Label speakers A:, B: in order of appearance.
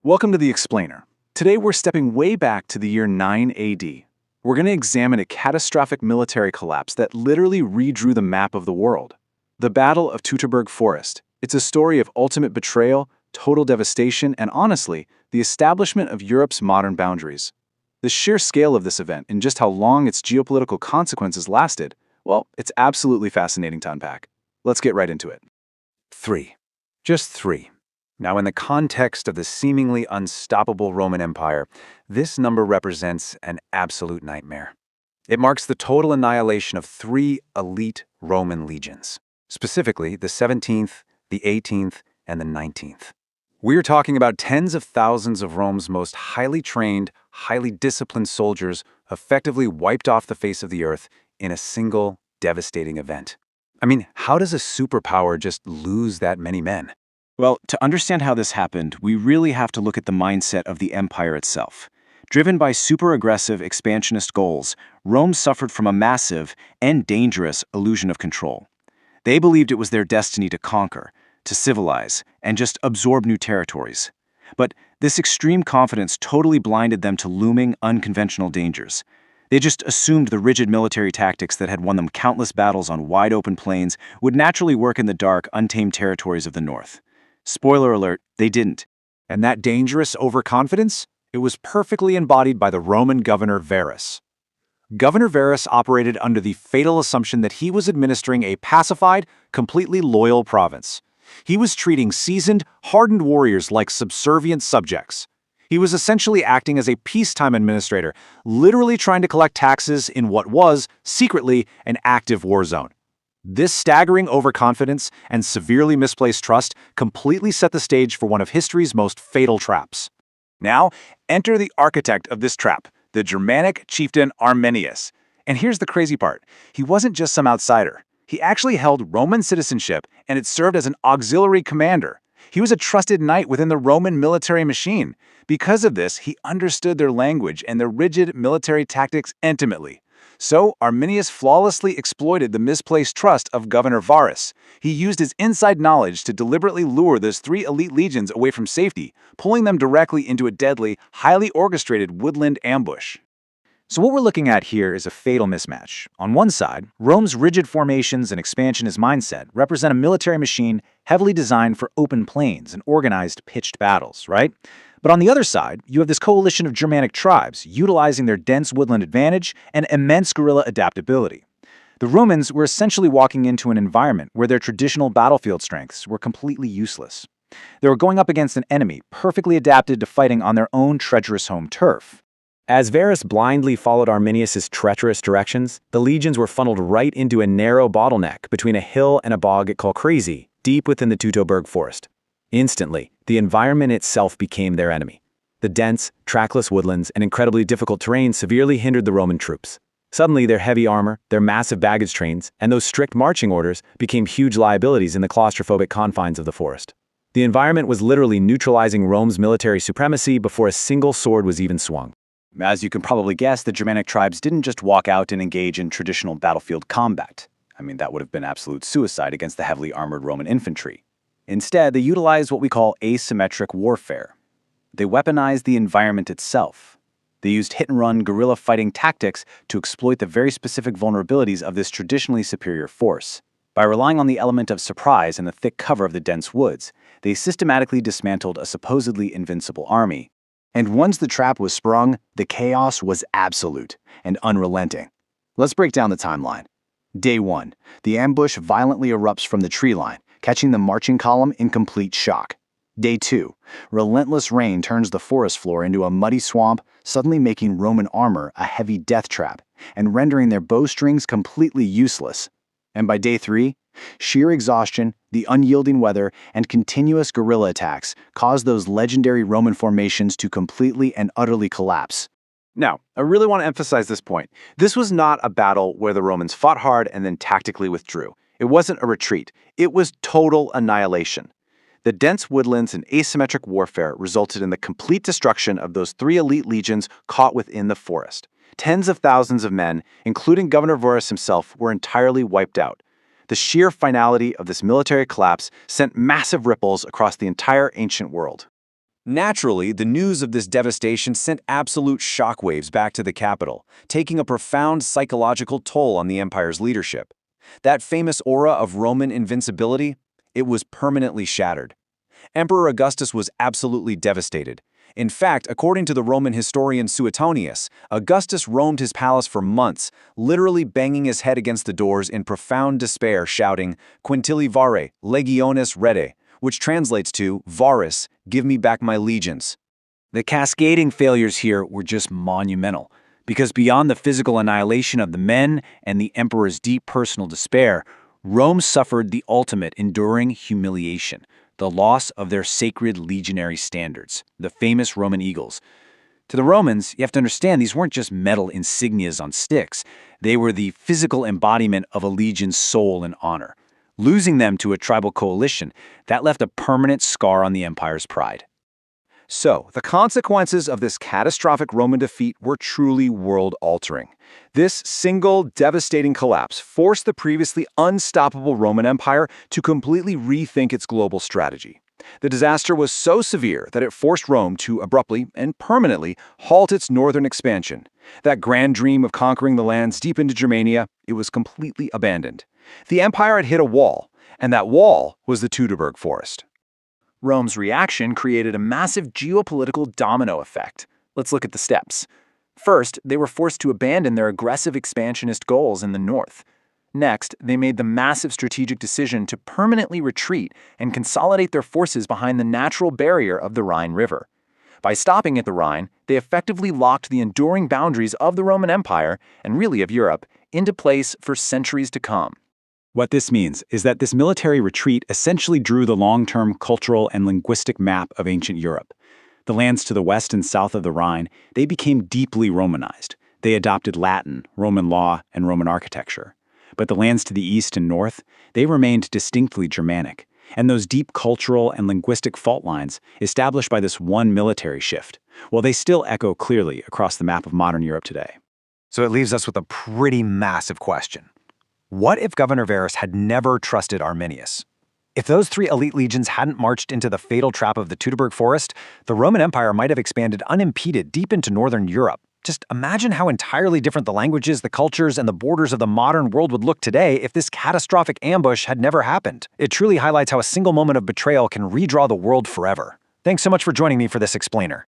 A: Welcome to The Explainer. Today we're stepping way back to the year 9 AD. We're going to examine a catastrophic military collapse that literally redrew the map of the world. The Battle of Teutoburg Forest. It's a story of ultimate betrayal, total devastation, and honestly, the establishment of Europe's modern boundaries. The sheer scale of this event and just how long its geopolitical consequences lasted, well, it's absolutely fascinating to unpack. Let's get right into it.
B: 3. Just 3. Now, in the context of the seemingly unstoppable Roman Empire, this number represents an absolute nightmare. It marks the total annihilation of 3 elite Roman legions, specifically the 17th, the 18th, and the 19th. We're talking about tens of thousands of Rome's most highly trained, highly disciplined soldiers effectively wiped off the face of the earth in a single devastating event. I mean, how does a superpower just lose that many men?
C: Well, to understand how this happened, we really have to look at the mindset of the empire itself. Driven by super-aggressive expansionist goals, Rome suffered from a massive and dangerous illusion of control. They believed it was their destiny to conquer, to civilize, and just absorb new territories. But this extreme confidence totally blinded them to looming, unconventional dangers. They just assumed the rigid military tactics that had won them countless battles on wide-open plains would naturally work in the dark, untamed territories of the north. Spoiler alert, they didn't.
B: And that dangerous overconfidence? It was perfectly embodied by the Roman governor Varus. Governor Varus operated under the fatal assumption that he was administering a pacified, completely loyal province. He was treating seasoned, hardened warriors like subservient subjects. He was essentially acting as a peacetime administrator, literally trying to collect taxes in what was, secretly, an active war zone. This staggering overconfidence and severely misplaced trust completely set the stage for one of history's most fatal traps.
A: Now, enter the architect of this trap, the Germanic chieftain Arminius. And here's the crazy part. He wasn't just some outsider. He actually held Roman citizenship and had served as an auxiliary commander. He was a trusted knight within the Roman military machine. Because of this, he understood their language and their rigid military tactics intimately. So, Arminius flawlessly exploited the misplaced trust of Governor Varus. He used his inside knowledge to deliberately lure those 3 elite legions away from safety, pulling them directly into a deadly, highly orchestrated woodland ambush.
B: So what we're looking at here is a fatal mismatch. On one side, Rome's rigid formations and expansionist mindset represent a military machine heavily designed for open plains and organized pitched battles, right? But on the other side, you have this coalition of Germanic tribes utilizing their dense woodland advantage and immense guerrilla adaptability. The Romans were essentially walking into an environment where their traditional battlefield strengths were completely useless. They were going up against an enemy perfectly adapted to fighting on their own treacherous home turf. As Varus blindly followed Arminius' treacherous directions, the legions were funneled right into a narrow bottleneck between a hill and a bog at Colchisi, deep within the Teutoburg Forest. Instantly, the environment itself became their enemy. The dense, trackless woodlands and incredibly difficult terrain severely hindered the Roman troops. Suddenly, their heavy armor, their massive baggage trains, and those strict marching orders became huge liabilities in the claustrophobic confines of the forest. The environment was literally neutralizing Rome's military supremacy before a single sword was even swung.
C: As you can probably guess, the Germanic tribes didn't just walk out and engage in traditional battlefield combat. That would have been absolute suicide against the heavily armored Roman infantry. Instead, they utilized what we call asymmetric warfare. They weaponized the environment itself. They used hit-and-run guerrilla fighting tactics to exploit the very specific vulnerabilities of this traditionally superior force. By relying on the element of surprise and the thick cover of the dense woods, they systematically dismantled a supposedly invincible army. And once the trap was sprung, the chaos was absolute and unrelenting. Let's break down the timeline. Day 1. The ambush violently erupts from the tree line, catching the marching column in complete shock. Day 2. Relentless rain turns the forest floor into a muddy swamp, suddenly making Roman armor a heavy death trap and rendering their bowstrings completely useless. And by Day 3, sheer exhaustion, the unyielding weather, and continuous guerrilla attacks caused those legendary Roman formations to completely and utterly collapse.
A: Now, I really want to emphasize this point. This was not a battle where the Romans fought hard and then tactically withdrew. It wasn't a retreat. It was total annihilation. The dense woodlands and asymmetric warfare resulted in the complete destruction of those 3 elite legions caught within the forest. Tens of thousands of men, including Governor Varus himself, were entirely wiped out. The sheer finality of this military collapse sent massive ripples across the entire ancient world.
C: Naturally, the news of this devastation sent absolute shockwaves back to the capital, taking a profound psychological toll on the empire's leadership. That famous aura of Roman invincibility, it was permanently shattered. Emperor Augustus was absolutely devastated. In fact, according to the Roman historian Suetonius, Augustus roamed his palace for months, literally banging his head against the doors in profound despair, shouting, "Quintilli vare, legiones rede," which translates to, "Varus, give me back my legions."
A: The cascading failures here were just monumental, because beyond the physical annihilation of the men and the emperor's deep personal despair, Rome suffered the ultimate enduring humiliation, the loss of their sacred legionary standards, the famous Roman eagles. To the Romans, you have to understand, these weren't just metal insignias on sticks. They were the physical embodiment of a legion's soul and honor. Losing them to a tribal coalition, that left a permanent scar on the empire's pride.
C: So, the consequences of this catastrophic Roman defeat were truly world-altering. This single, devastating collapse forced the previously unstoppable Roman Empire to completely rethink its global strategy. The disaster was so severe that it forced Rome to abruptly and permanently halt its northern expansion. That grand dream of conquering the lands deep into Germania, it was completely abandoned. The empire had hit a wall, and that wall was the Teutoburg Forest.
A: Rome's reaction created a massive geopolitical domino effect. Let's look at the steps. First, they were forced to abandon their aggressive expansionist goals in the north. Next, they made the massive strategic decision to permanently retreat and consolidate their forces behind the natural barrier of the Rhine River. By stopping at the Rhine, they effectively locked the enduring boundaries of the Roman Empire, and really of Europe, into place for centuries to come.
B: What this means is that this military retreat essentially drew the long-term cultural and linguistic map of ancient Europe. The lands to the west and south of the Rhine, they became deeply Romanized. They adopted Latin, Roman law, and Roman architecture. But the lands to the east and north, they remained distinctly Germanic. And those deep cultural and linguistic fault lines, established by this one military shift, well, they still echo clearly across the map of modern Europe today.
C: So it leaves us with a pretty massive question. What if Governor Varus had never trusted Arminius? If those three elite legions hadn't marched into the fatal trap of the Teutoburg Forest, the Roman Empire might have expanded unimpeded deep into northern Europe. Just imagine how entirely different the languages, the cultures, and the borders of the modern world would look today if this catastrophic ambush had never happened. It truly highlights how a single moment of betrayal can redraw the world forever. Thanks so much for joining me for this explainer.